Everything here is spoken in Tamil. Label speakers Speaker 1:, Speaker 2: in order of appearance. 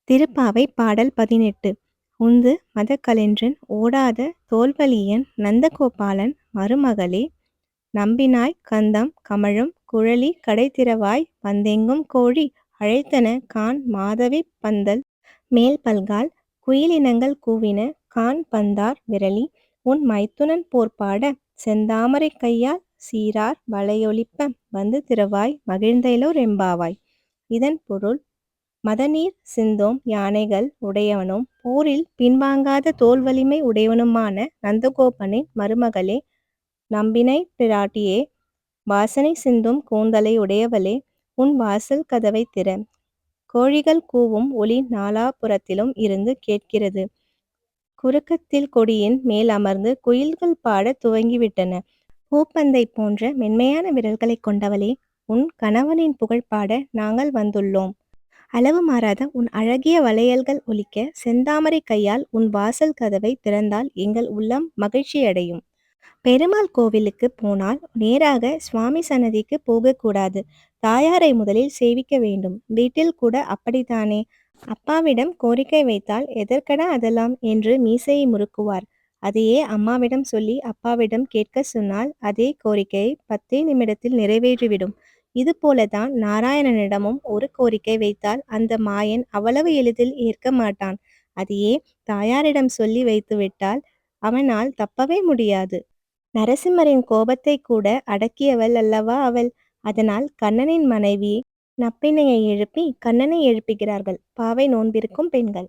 Speaker 1: திருப்பாவை பாடல் 18. உந்து மதக்களென்றன் ஓடாத தோள்வலியன் நந்தகோபாலன் மருமகளே, நம்பினாய் கந்தம் கமழும் குழலி கடைதிறவாய் வந்தெங்கும் கோழி அழைத்தன காண் மாதவிப் பந்தல் மேல்பல்கால் குயிலினங்கள் கூவின காண் பந்தார் விரலி உன் மைத்துனன் போர்ப்பாட செந்தாமரைக் கையால் சீரார் வளையொலிப்ப வந்து திறவாய் மகிழ்ந்தெழு ரெம்பாவாய். இதன் பொருள்: மதநீர் சிந்தும் யானைகள் உடையவனும் போரில் பின்வாங்காத தோள் வலிமை உடையவனுமான நந்தகோபனின் மருமகளே, நம்பினைப் பிராட்டியே, வாசனை சிந்தும் கூந்தலை உடையவளே, உன் வாசல் கதவைத் திற. கோழிகள் கூவும் ஒலி நாலாபுறத்திலும் இருந்து கேட்கிறது. குறுக்கத்தில் கொடியின் மேல் அமர்ந்து குயில்கள் பாடத் துவங்கிவிட்டன. பூப்பந்தை போன்ற மென்மையான விரல்களைக் கொண்டவளே, உன் கணவனின் புகழ் பாட நாங்கள் வந்துள்ளோம். அளவு மாறாத உன் அழகிய வளையல்கள் ஒலிக்க செந்தாமரைக் கையால் உன் வாசல் கதவைத் திறந்தால் எங்கள் உள்ளம் மகிழ்ச்சியடையும். பெருமாள் கோவிலுக்குப் போனால் நேராக சுவாமி சன்னதிக்கு போகக்கூடாது. தாயாரை முதலில் சேவிக்க வேண்டும். வீட்டில் கூட அப்படித்தானே? அப்பாவிடம் கோரிக்கை வைத்தால் எதற்கடா அதெல்லாம் என்று மீசையை முறுக்குவார். அதையே அம்மாவிடம் சொல்லி அப்பாவிடம் கேட்கச் சொன்னால் அதே கோரிக்கையை 10 நிமிடத்தில் நிறைவேறிவிடும். இதுபோலதான் நாராயணனிடமும் ஒரு கோரிக்கை வைத்தால் அந்த மாயன் அவ்வளவு எளிதில் ஏற்க மாட்டான். அதையே தாயாரிடம் சொல்லி வைத்துவிட்டால் அவனால் தப்பவே முடியாது. நரசிம்மரின் கோபத்தைக் கூட அடக்கியவள் அல்லவா அவள். அதனால் கண்ணனின் மனைவி நப்பின்னையை எழுப்பி கண்ணனை எழுப்புகிறார்கள் பாவை நோன்பிருக்கும் பெண்கள்.